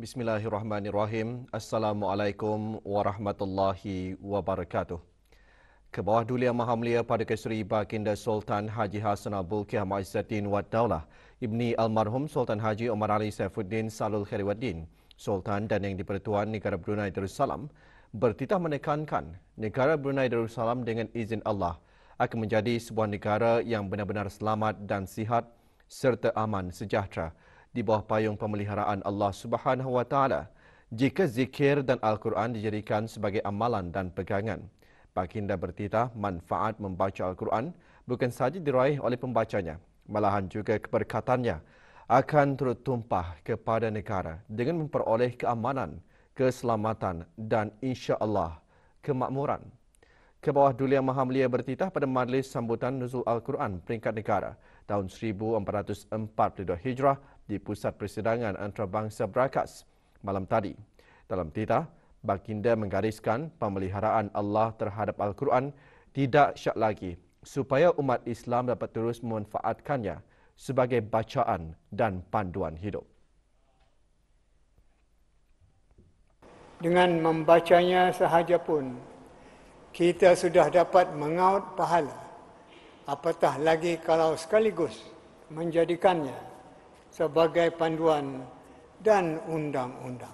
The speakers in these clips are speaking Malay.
Bismillahirrahmanirrahim. Assalamualaikum warahmatullahi wabarakatuh. Ke bawah Duli Yang Maha Mulia Pada Sri Baginda Sultan Haji Hassan Al-Bolkiah Muizzuddin Wad Daulah, Ibni Almarhum Sultan Haji Omar Ali Saifuddin Salul Khairuddin, Sultan dan Yang di-Pertuan Negara Brunei Darussalam, bertitah menekankan negara Brunei Darussalam dengan izin Allah akan menjadi sebuah negara yang benar-benar selamat dan sihat serta aman sejahtera di bawah payung pemeliharaan Allah Subhanahu Wa Taala jika zikir dan Al-Quran dijadikan sebagai amalan dan pegangan. Baginda bertitah manfaat membaca Al-Quran bukan sahaja diraih oleh pembacanya, malahan juga keberkatannya akan turut tumpah kepada negara dengan memperoleh keamanan, keselamatan dan insya-Allah kemakmuran. Ke bawah Duli Yang Maha Mulia bertitah pada majlis sambutan Nuzul Al-Quran peringkat negara tahun 1442 Hijrah di Pusat Persidangan Antarabangsa Berakas malam tadi. Dalam titah, Baginda menggariskan pemeliharaan Allah terhadap Al-Quran tidak syak lagi supaya umat Islam dapat terus memanfaatkannya sebagai bacaan dan panduan hidup. Dengan membacanya sahaja pun, kita sudah dapat mengaut pahala. Apatah lagi kalau sekaligus menjadikannya sebagai panduan dan undang-undang.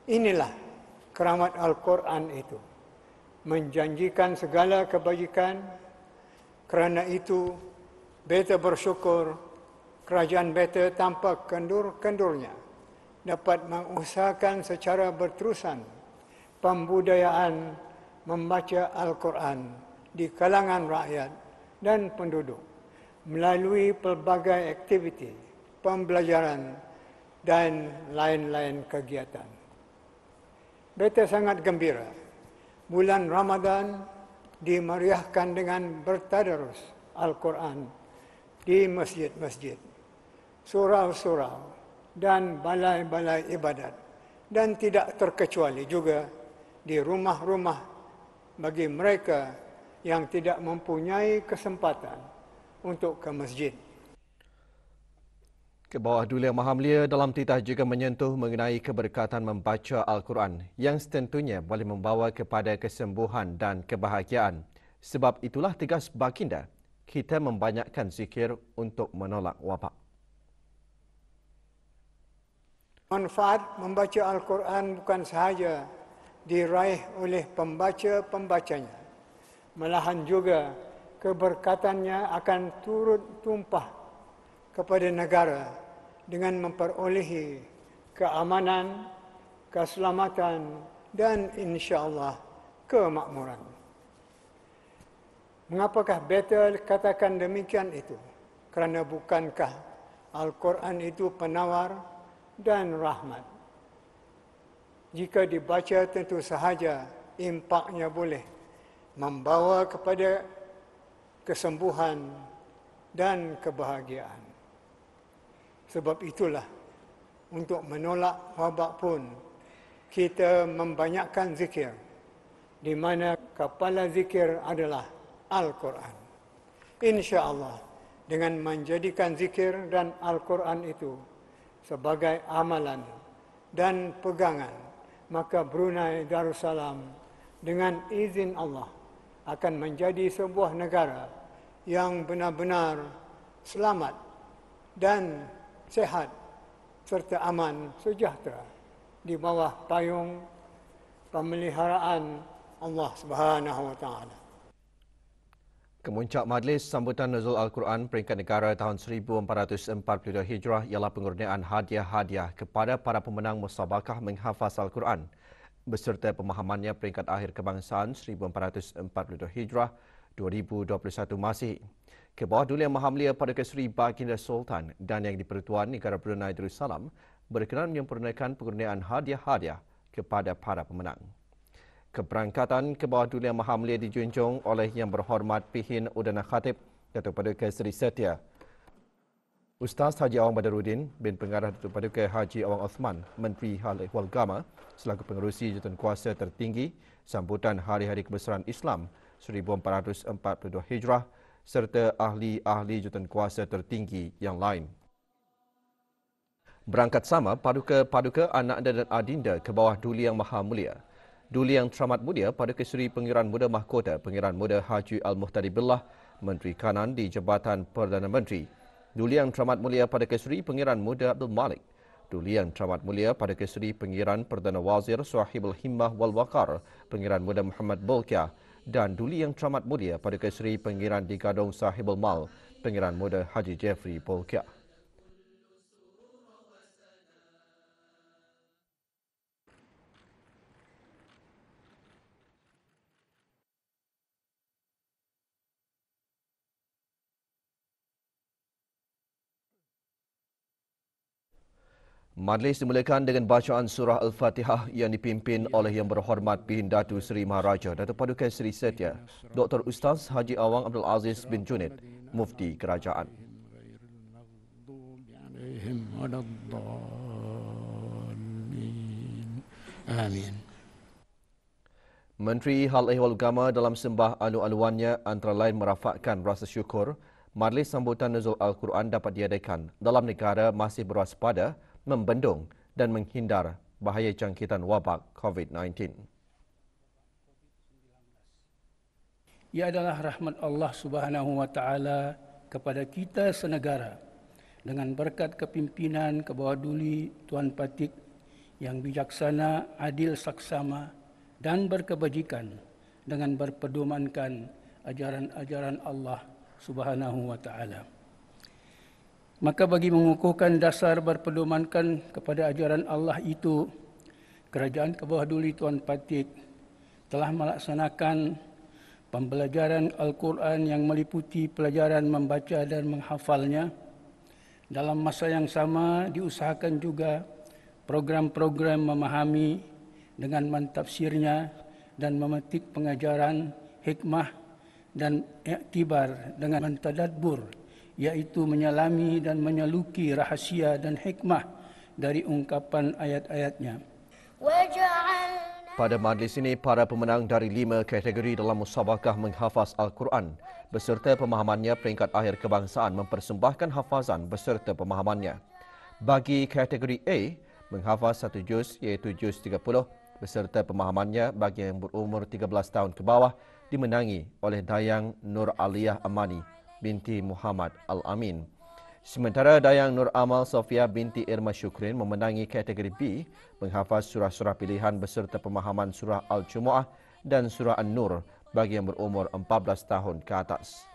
Inilah keramat Al-Quran itu, menjanjikan segala kebajikan. Kerana itu, beta bersyukur kerajaan beta tanpa kendur-kendurnya dapat mengusahakan secara berterusan pembudayaan membaca Al-Quran di kalangan rakyat dan penduduk melalui pelbagai aktiviti, pembelajaran dan lain-lain kegiatan. Beta sangat gembira bulan Ramadan dimeriahkan dengan bertadarus Al-Quran di masjid-masjid, surau-surau dan balai-balai ibadat, dan tidak terkecuali juga di rumah-rumah bagi mereka yang tidak mempunyai kesempatan untuk ke masjid. Ke bawah Duli Yang Maha Mulia dalam titah juga menyentuh mengenai keberkatan membaca Al-Quran yang setentunya boleh membawa kepada kesembuhan dan kebahagiaan. Sebab itulah tegas Baginda, kita membanyakkan zikir untuk menolak wabak. Manfaat membaca Al-Quran bukan sahaja diraih oleh pembaca-pembacanya, malahan juga keberkatannya akan turut tumpah kepada negara dengan memperolehi keamanan, keselamatan dan insya-Allah kemakmuran. Mengapakah beta katakan demikian itu? Kerana bukankah Al-Quran itu penawar dan rahmat? Jika dibaca tentu sahaja impaknya boleh membawa kepada kesembuhan dan kebahagiaan. Sebab itulah, untuk menolak wabak pun, kita membanyakkan zikir, di mana kepala zikir adalah Al-Quran. Insya-Allah, dengan menjadikan zikir dan Al-Quran itu sebagai amalan dan pegangan, maka Brunei Darussalam dengan izin Allah akan menjadi sebuah negara yang benar-benar selamat dan sehat serta aman sejahtera di bawah payung pemeliharaan Allah Subhanahu Wa Taala. Kemuncak majlis sambutan Nuzul Al-Quran peringkat negara tahun 1442 Hijrah ialah pengurniaan hadiah-hadiah kepada para pemenang musabakah menghafaz Al-Quran beserta pemahamannya peringkat akhir kebangsaan 1442 Hijrah 2021 Masihi. Ke bawah Duli Yang Maha Mulia Pada Sri Baginda Sultan dan Yang di-Pertuan Negara Brunei Darussalam berkenan menyempurnakan pengurniaan hadiah-hadiah kepada para pemenang. Keberangkatan ke bawah Duli Yang Maha Mulia dijunjung oleh Yang Berhormat Pihin Udana Khatib Datuk Paduka Seri Setia Ustaz Haji Awang Badaruddin bin Pengarah Datuk Paduka Haji Awang Osman, Menteri Hal Ehwal Agama selaku pengerusi Jawatankuasa tertinggi sambutan Hari-Hari Kebesaran Islam 1442 Hijrah serta ahli-ahli Jawatankuasa tertinggi yang lain. Berangkat sama paduka-paduka anak dan adinda ke bawah Duli Yang Maha Mulia. Duli Yang Teramat Mulia Paduka Seri Pengiran Muda Mahkota Pengiran Muda Haji Al-Muhtadi Billah, Menteri Kanan di Jabatan Perdana Menteri. Duli Yang Teramat Mulia Paduka Seri Pengiran Muda Abdul Malik. Duli Yang Teramat Mulia Paduka Seri Pengiran Perdana Wazir Sahibul Himmah wal Waqar Pengiran Muda Muhammad Bolkiah dan Duli Yang Teramat Mulia Paduka Seri Pengiran di Gadong Sahibul Mal Pengiran Muda Haji Jeffrey Bolkiah. Majlis dimulakan dengan bacaan surah Al-Fatihah yang dipimpin oleh Yang Berhormat Bin Datu Seri Maharaja Datuk Paduka Seri Setia Dr. Ustaz Haji Awang Abdul Aziz bin Junid, Mufti Kerajaan. Amin. Menteri Hal Ehwal Agama dalam sembah alu-aluannya antara lain merafakkan rasa syukur majlis sambutan nuzul Al-Quran dapat diadakan dalam negara masih berwaspada, membendung dan menghindar bahaya jangkitan wabak COVID-19. Ia adalah rahmat Allah Subhanahu wa taala kepada kita senegara dengan berkat kepimpinan ke bawah Duli Tuan Patik yang bijaksana, adil, saksama dan berkebajikan dengan berpedomankan ajaran-ajaran Allah Subhanahu wa taala. Maka bagi mengukuhkan dasar berpedomankan kepada ajaran Allah itu, Kerajaan ke bawah Duli Tuan Patik telah melaksanakan pembelajaran Al-Quran yang meliputi pelajaran membaca dan menghafalnya. Dalam masa yang sama diusahakan juga program-program memahami dengan mentafsirnya dan memetik pengajaran, hikmah dan iktibar dengan mentadabbur, iaitu menyelami dan menyeluki rahasia dan hikmah dari ungkapan ayat-ayatnya. Pada majlis ini, para pemenang dari 5 kategori dalam musabakah menghafaz Al-Quran beserta pemahamannya peringkat akhir kebangsaan mempersembahkan hafazan beserta pemahamannya. Bagi kategori A, menghafaz 1 juz iaitu juz 30 beserta pemahamannya bagi yang berumur 13 tahun ke bawah dimenangi oleh Dayang Nur Aliyah Amani binti Muhammad Al-Amin. Sementara Dayang Nur Amal Sofia binti Irma Syukrin memenangi kategori B, menghafaz surah-surah pilihan beserta pemahaman surah Al-Jumu'ah dan surah An-Nur bagi yang berumur 14 tahun ke atas.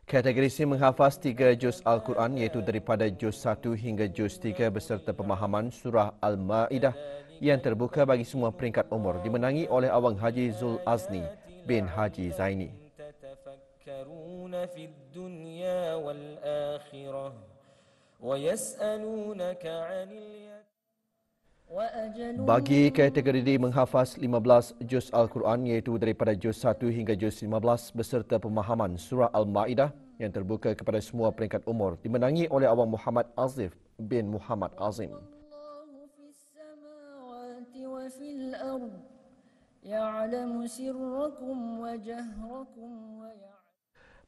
Kategori C menghafaz 3 juz Al-Quran iaitu daripada juz 1 hingga juz 3 beserta pemahaman surah Al-Ma'idah yang terbuka bagi semua peringkat umur dimenangi oleh Awang Haji Zul Azni bin Haji Zaini. Bagi kategori D menghafaz 15 juz Al-Quran iaitu daripada juz 1 hingga juz 15 beserta pemahaman surah Al-Ma'idah yang terbuka kepada semua peringkat umur dimenangi oleh Awang Muhammad Azif bin Muhammad Azim.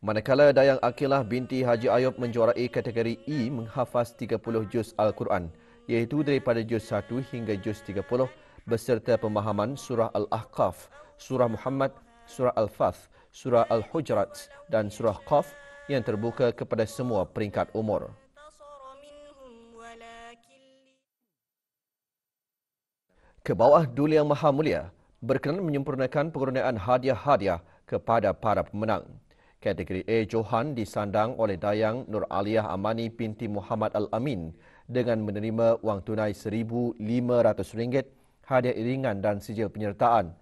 Manakala Dayang Akilah binti Haji Ayub menjuarai kategori E menghafaz 30 juz Al-Quran iaitu daripada juz 1 hingga juz 30 beserta pemahaman surah Al-Ahqaf, surah Muhammad, surah Al-Fath, surah Al-Hujurat dan surah Qaf yang terbuka kepada semua peringkat umur. Ke bawah Duli Yang Maha Mulia berkenan menyempurnakan penggunaan hadiah-hadiah kepada para pemenang. Kategori A Johan disandang oleh Dayang Nur Aliyah Amani binti Muhammad Al-Amin dengan menerima wang tunai RM1,500, hadiah iringan dan sijil penyertaan.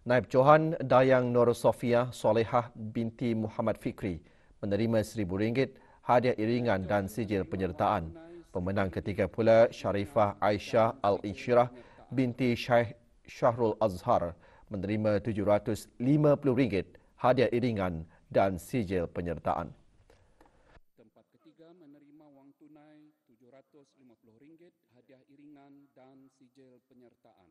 Naib Johan Dayang Nur Sofia Solehah binti Muhammad Fikri menerima RM1,000, hadiah iringan dan sijil penyertaan. Pemenang ketiga pula Sharifah Aisyah Al-Insyirah binti Syekh Syahrul Azhar menerima RM750, hadiah iringan dan sijil penyertaan. Tempat ketiga menerima wang tunai RM750, hadiah iringan dan sijil penyertaan.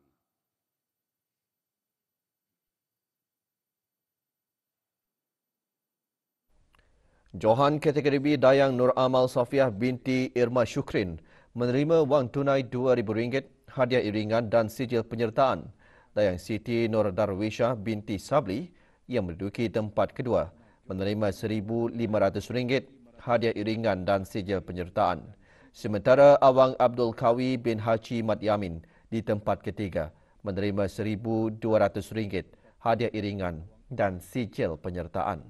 Johan kategori B Dayang Nur Amal Safiah binti Irma Syukrin menerima wang tunai RM2,000, hadiah iringan dan sijil penyertaan. Dayang Siti Nur Darwisha binti Sabli yang menduduki tempat kedua menerima RM1,500, hadiah iringan dan sijil penyertaan. Sementara Awang Abdul Kawi bin Haji Mat Yamin di tempat ketiga menerima RM1,200, hadiah iringan dan sijil penyertaan.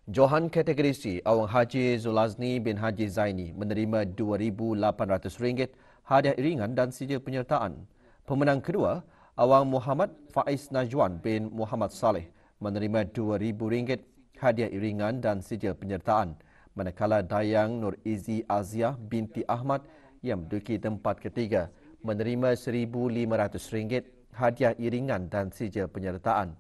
Johan kategori C, Awang Haji Zulazni bin Haji Zaini menerima RM2,800, hadiah iringan dan sijil penyertaan. Pemenang kedua, Awang Muhammad Faiz Najwan bin Muhammad Saleh menerima RM2,000, hadiah iringan dan sijil penyertaan. Manakala Dayang Nur Izi Aziah binti Ahmad yang menduduki tempat ketiga menerima RM1,500, hadiah iringan dan sijil penyertaan.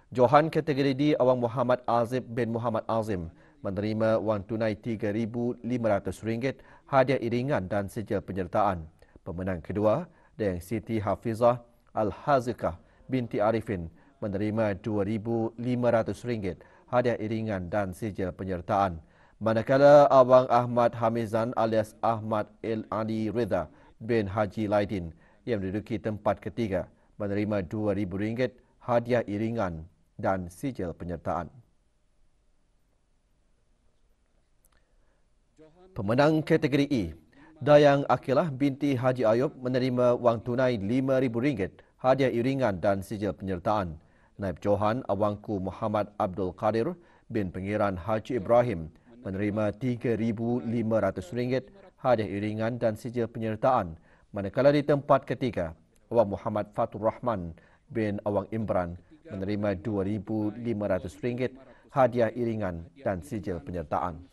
Johan kategori D, Awang Muhammad Azib bin Muhammad Azim menerima wang tunai RM3,500, hadiah iringan dan sijil penyertaan. Pemenang kedua, Dayang Siti Hafizah Al-Hazikah binti Arifin menerima RM2,500, hadiah iringan dan sijil penyertaan. Manakala Awang Ahmad Hamizan alias Ahmad Ali Ridha bin Haji Laidin yang menduduki tempat ketiga menerima RM2,000, hadiah iringan dan sijil penyertaan. Pemenang kategori E, Dayang Akilah binti Haji Ayub menerima wang tunai RM5,000, hadiah iringan dan sijil penyertaan. Naib Johan Awangku Muhammad Abdul Qadir bin Pengiran Haji Ibrahim menerima RM3,500, hadiah iringan dan sijil penyertaan. Manakala di tempat ketiga, Awang Muhammad Fatur Rahman bin Awang Imran menerima RM2,500, hadiah iringan dan sijil penyertaan.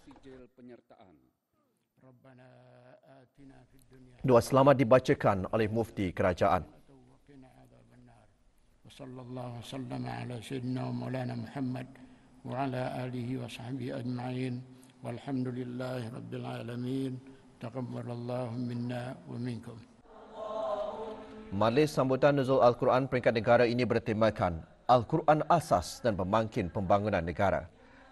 Doa selamat dibacakan oleh Mufti Kerajaan. Sallallahu wasallam ala sayyidina Maulana Muhammad wa ala alihi wa sahbihi ajma'in walhamdulillahi rabbil alamin. Taqabbalallahu minna wa minkum. Majlis sambutan nuzul Al-Quran peringkat negara ini bertemakan Al-Quran Asas dan Pembangkit Pembangunan Negara.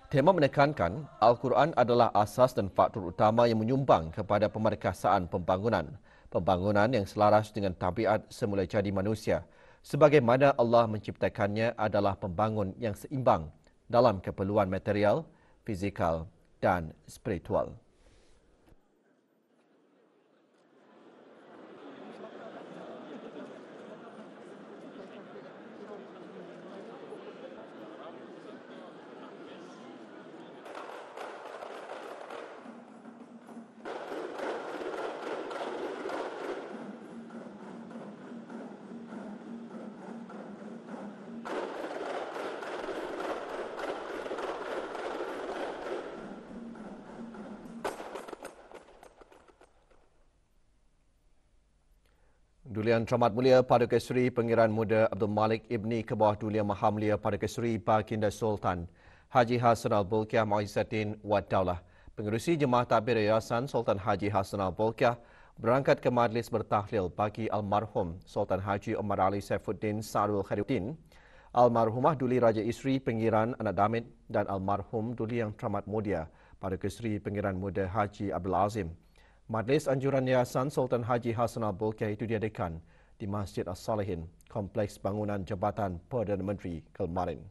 Tema menekankan Al-Quran adalah asas dan faktor utama yang menyumbang kepada pemerkasaan pembangunan. Pembangunan yang selaras dengan tabiat semula jadi manusia. Sebagaimana Allah menciptakannya adalah pembangun yang seimbang dalam keperluan material, fizikal dan spiritual. Dulian Teramat Mulia Paduka Seri Pengiran Muda Abdul Malik Ibni ke bawah Dulian Maha Mulia Paduka Seri Baginda Sultan Haji Hassan Al-Bolkiah Mu'izzaddin Wad Daulah, Pengerusi Jemaah Takbir Yayasan Sultan Haji Hassan Al-Bolkiah berangkat ke majlis bertahlil bagi almarhum Sultan Haji Omar Ali Saifuddin Sa'adul Khairuddin, almarhumah Duli Raja Isri Pengiran Anak Damit dan almarhum Duli Yang Teramat Mulia Paduka Seri Pengiran Muda Haji Abdul Azim. Majlis anjuran Yayasan Sultan Haji Hassan Al-Bolkiah itu diadakan di Masjid As-Salihin, Kompleks Bangunan Jabatan Perdana Menteri, Kelmarin.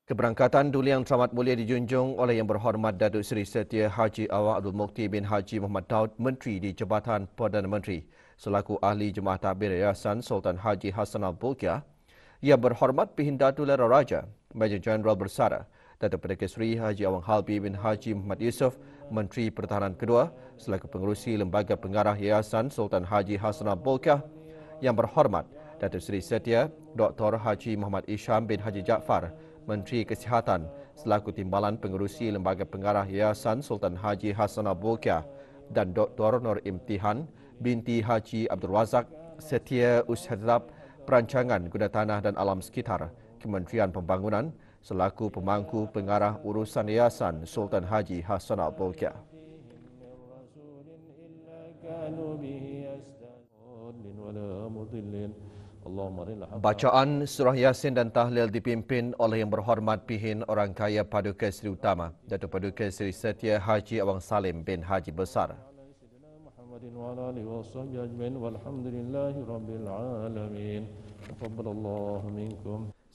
Keberangkatan Duli Yang Teramat Mulia dijunjung oleh Yang Berhormat Datuk Seri Setia Haji Awang Abdul Mukti bin Haji Muhammad Daud, Menteri di Jabatan Perdana Menteri, selaku Ahli Jemaah Takbir Yayasan Sultan Haji Hassan Al-Bolkiah. Yang Berhormat Pihindatul Lera Raja, Major Jeneral Bersara, Datuk Perdana Seri Haji Awang Halbi bin Haji Muhammad Yusof, Menteri Pertahanan Kedua, selaku Pengerusi Lembaga Pengarah Yayasan Sultan Haji Hassan Al-Bolkiah. Yang Berhormat Datuk Seri Setia Dr. Haji Muhammad Isham bin Haji Jaafar, Menteri Kesihatan, selaku Timbalan Pengerusi Lembaga Pengarah Yayasan Sultan Haji Hassan Al-Bolkiah, dan Dr. Nur Imtihan binti Haji Abdul Razak, Setia Ushadab Perancangan Guna Tanah dan Alam Sekitar, Kementerian Pembangunan, selaku pemangku pengarah urusan Yayasan Sultan Haji Hassan Al-Bolkiah. Bacaan surah Yasin dan tahlil dipimpin oleh Yang Berhormat Pihin Orang Kaya Paduka Seri Utama Datuk Paduka Seri Setia Haji Awang Salim bin Haji Besar.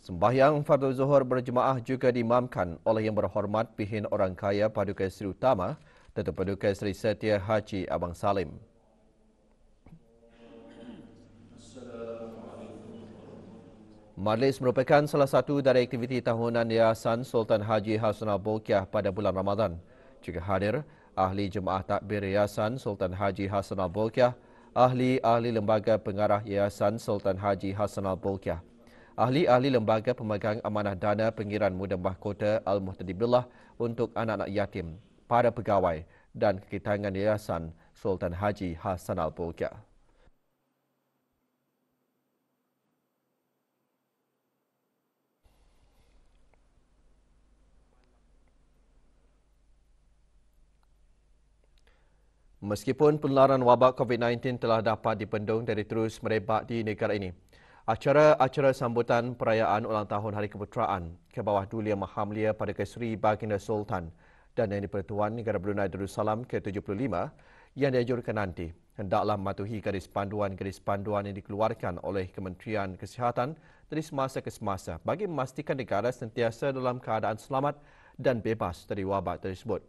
Sembahyang Fardhu Zuhur berjemaah juga diimamkan oleh Yang Berhormat Pihin Orang Kaya Paduka Seri Utama Datuk Paduka Seri Setia Haji Awang Salim. Majlis merupakan salah satu dari aktiviti tahunan Yayasan Sultan Haji Hassanal Bolkiah pada bulan Ramadan. Juga hadir ahli jemaah takbir Yayasan Sultan Haji Hassanal Bolkiah, ahli-ahli lembaga pengarah Yayasan Sultan Haji Hassanal Bolkiah, ahli-ahli lembaga pemegang amanah dana pengiran muda mahkota Al-Muhtadibillah untuk anak-anak yatim, para pegawai dan kekitangan Yayasan Sultan Haji Hassanal Bolkiah. Meskipun penularan wabak COVID-19 telah dapat dibendung dari terus merebak di negara ini, acara-acara sambutan perayaan ulang tahun Hari Keputeraan ke bawah Duli Yang Maha Mulia Paduka Seri Baginda Sultan dan Yang di-Pertuan Negara Brunei Darussalam ke-75 yang dianjurkan nanti hendaklah mematuhi garis panduan yang dikeluarkan oleh Kementerian Kesihatan dari semasa ke semasa bagi memastikan negara sentiasa dalam keadaan selamat dan bebas dari wabak tersebut.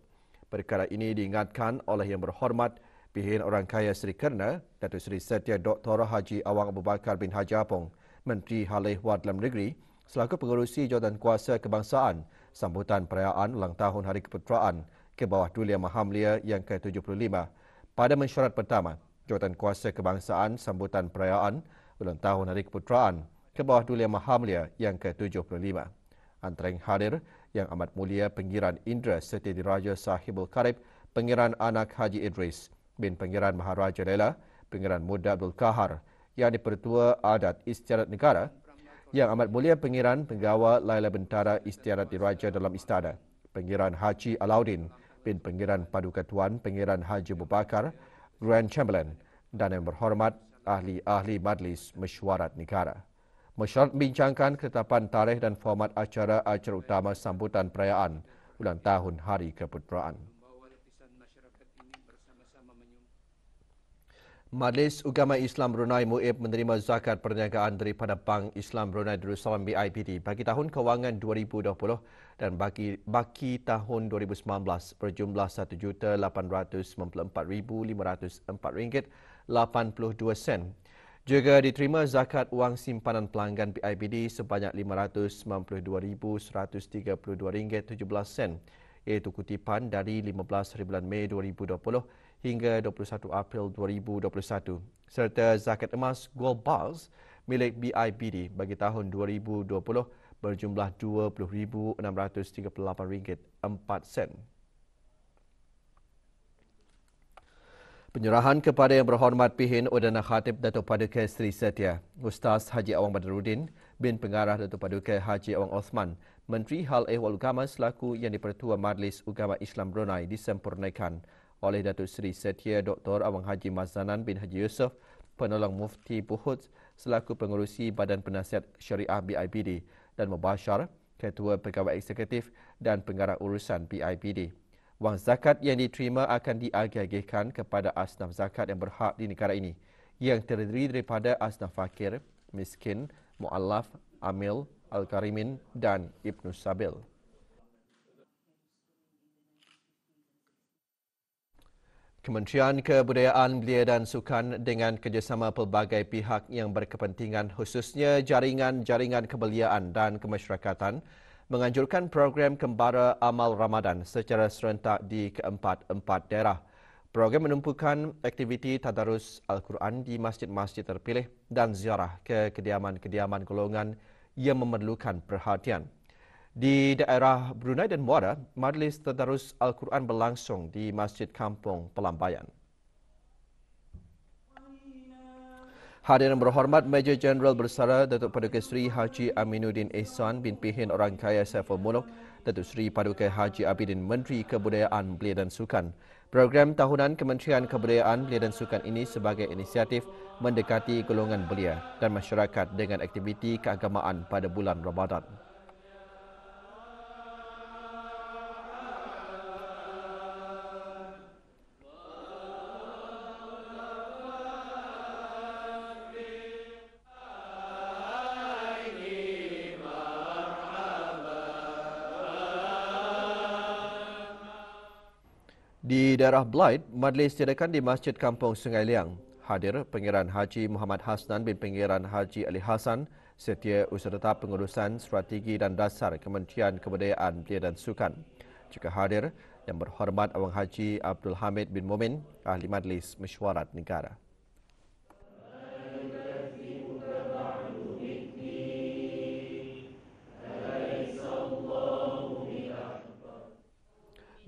Perkara ini diingatkan oleh Yang Berhormat Pihin Orang Kaya Seri Kerna, Datuk Seri Setia Dr. Haji Awang Abu Bakar bin Haji Apong, Menteri Hal Ehwal Dalam Negeri, selaku pengerusi jawatan kuasa kebangsaan sambutan perayaan ulang tahun Hari Keputeraan ke bawah Duli Yang Maha Mulia yang ke-75. Pada mesyuarat pertama, jawatan kuasa kebangsaan sambutan perayaan ulang tahun Hari Keputeraan ke bawah Duli Yang Maha Mulia yang ke-75. Antara yang hadir Yang Amat Mulia Pengiran Indra Seti Diraja Sahibul Karib, Pengiran Anak Haji Idris bin Pengiran Maharaja Lela, Pengiran Muda Abdul Kahar, Yang di-Pertua Adat Istiadat Negara, Yang Amat Mulia Pengiran Penggawa Laila Bentara Istiadat Diraja dalam Istana, Pengiran Haji Alauddin bin Pengiran Paduka Tuan Pengiran Haji Abu Bakar, Grand Chamberlain dan Yang Berhormat ahli-ahli Majlis Mesyuarat Negara. Mesyuarat membincangkan ketetapan tarikh dan format acara-acara utama sambutan perayaan ulang tahun Hari Keputeraan. Majlis Ugama Islam Brunei MUIB menerima zakat perniagaan daripada Bank Islam Brunei Darussalam BIPD bagi tahun kewangan 2020 dan baki tahun 2019 berjumlah RM1,894,504.82. Juga diterima zakat wang simpanan pelanggan BIPD sebanyak RM592,132.17, iaitu kutipan dari 15 hari bulan Mei 2020 hingga 21 April 2021, serta zakat emas Gold Bars milik BIPD bagi tahun 2020 berjumlah RM20,638.04. Penyerahan kepada Yang Berhormat Pihin Udana Khatib Datuk Paduka Seri Setia, Ustaz Haji Awang Badruddin bin Pengarah Datuk Paduka Haji Awang Osman, Menteri Hal Ehwal Agama selaku Yang di-Pertua Majlis Ugama Islam Brunei disempurnakan oleh Datuk Seri Setia Dr. Awang Haji Mazanan bin Haji Yusof, Penolong Mufti Puhut selaku Pengerusi Badan Penasihat Syariah BIPD dan Mubashar, Ketua Pegawai Eksekutif dan Pengarah Urusan BIPD. Wang zakat yang diterima akan diagih-agihkan kepada asnaf zakat yang berhak di negara ini yang terdiri daripada asnaf fakir, miskin, mu'allaf, amil, al-karimin dan Ibnu Sabil. Kementerian Kebudayaan, Belia dan Sukan dengan kerjasama pelbagai pihak yang berkepentingan khususnya jaringan-jaringan kebeliaan dan kemasyarakatan menganjurkan program Kembara Amal Ramadan secara serentak di keempat-empat daerah. Program menumpukan aktiviti tadarus Al-Quran di masjid-masjid terpilih dan ziarah ke kediaman-kediaman golongan yang memerlukan perhatian. Di daerah Brunei dan Muara, Majlis Tadarus Al-Quran berlangsung di Masjid Kampung Pelambaian. Hadirin berhormat, Major Jeneral Bersara Datuk Paduka Seri Haji Aminuddin Ehsan bin Pihin Orang Kaya Saiful Muluk, Datuk Seri Paduka Haji Abidin Menteri Kebudayaan, Belia dan Sukan, Program tahunan Kementerian Kebudayaan, Belia dan Sukan ini sebagai inisiatif mendekati golongan belia dan masyarakat dengan aktiviti keagamaan pada bulan Ramadan. Di daerah Blight, majlis diadakan di Masjid Kampung Sungai Liang. Hadir Pengiran Haji Muhammad Hasnan bin Pengiran Haji Ali Hassan, Setiausaha Pengurusan Strategi dan Dasar Kementerian Kebudayaan, Belia dan Sukan. Juga hadir Yang Berhormat Awang Haji Abdul Hamid bin Momin, Ahli Majlis Mesyuarat Negara.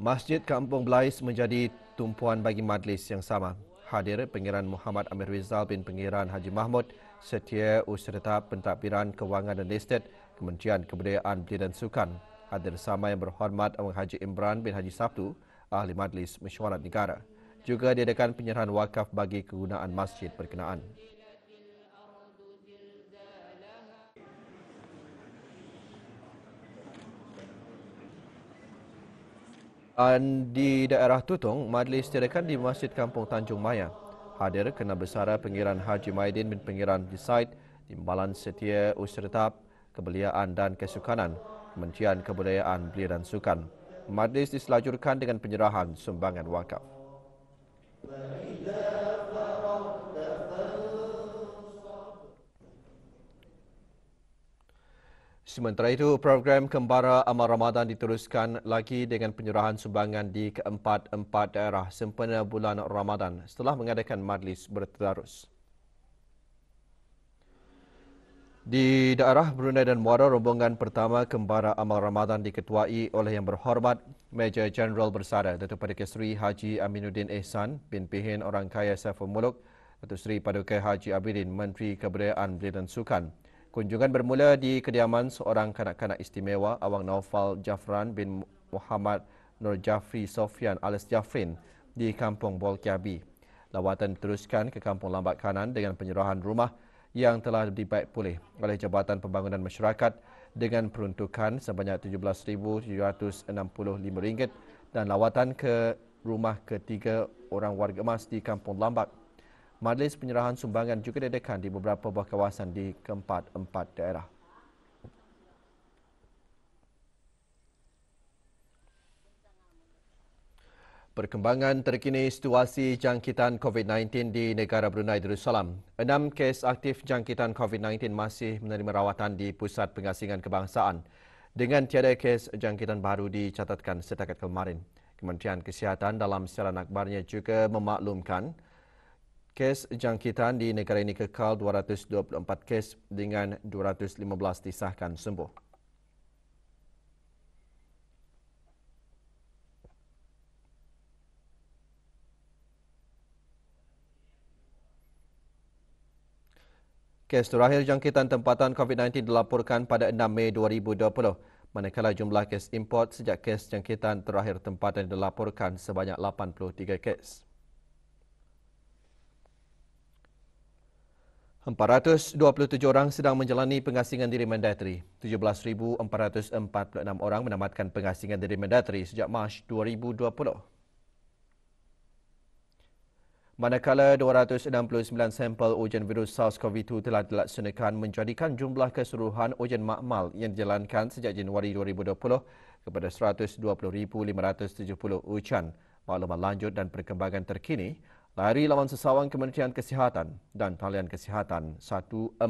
Masjid Kampung Blais menjadi tumpuan bagi majlis yang sama. Hadir Pengiran Muhammad Amir Rizal bin Pengiran Haji Mahmud, Setiausaha Pentadbiran Kewangan dan Estet, Kementerian Kebudayaan, Belia dan Sukan. Hadir sama Yang Berhormat Awang Haji Imran bin Haji Sabtu, Ahli Majlis Mesyuarat Negara. Juga diadakan penyerahan wakaf bagi kegunaan masjid berkenaan. Dan di daerah Tutong, majlis diadakan di Masjid Kampung Tanjung Maya. Hadir Kena Besara Pengiran Haji Maidin bin Pengiran Disaid, Timbalan Setiausaha Kebeliaan dan Kesukanan, Kementerian Kebudayaan, Belia dan Sukan. Majlis diselajurkan dengan penyerahan sumbangan wakaf. Sementara itu, program Kembara Amal Ramadan diteruskan lagi dengan penyerahan sumbangan di keempat-empat daerah sempena bulan Ramadan setelah mengadakan majlis bertadarus. Di daerah Brunei dan Muara, rombongan pertama Kembara Amal Ramadan diketuai oleh Yang Berhormat Major Jeneral Bersara Datuk Paduka Seri Haji Aminuddin Ehsan bin Pihin Orang Kaya Saiful Muluk, Datuk Seri Paduka Haji Abidin Menteri Kebudayaan, Belia dan Sukan. Kunjungan bermula di kediaman seorang kanak-kanak istimewa Awang Naufal Jafran bin Muhammad Nur Jafri Sofian alias Jafrin di Kampung Bolkiabi. Lawatan diteruskan ke Kampung Lambat Kanan dengan penyerahan rumah yang telah dibaik pulih oleh Jabatan Pembangunan Masyarakat dengan peruntukan sebanyak RM17,765 dan lawatan ke rumah ketiga orang warga emas di Kampung Lambat. Majlis penyerahan sumbangan juga diadakan di beberapa buah kawasan di keempat-empat daerah. Perkembangan terkini situasi jangkitan COVID-19 di negara Brunei Darussalam. 6 kes aktif jangkitan COVID-19 masih menerima rawatan di Pusat Pengasingan Kebangsaan dengan tiada kes jangkitan baru dicatatkan setakat kemarin. Kementerian Kesihatan dalam siaran akhbarnya juga memaklumkan kes jangkitan di negara ini kekal 224 kes dengan 215 disahkan sembuh. Kes terakhir jangkitan tempatan COVID-19 dilaporkan pada 6 Mei 2020, manakala jumlah kes import sejak kes jangkitan terakhir tempatan dilaporkan sebanyak 83 kes. 427 orang sedang menjalani pengasingan diri mandateri. 17,446 orang menamatkan pengasingan diri mandateri sejak Mac 2020. Manakala 269 sampel ujian virus SARS-CoV-2 telah dilaksanakan menjadikan jumlah keseluruhan ujian makmal yang dijalankan sejak Januari 2020 kepada 120,570 ujian. Maklumat lanjut dan perkembangan terkini Lari lawan sesawang Kementerian Kesihatan dan Talian Kesihatan 148.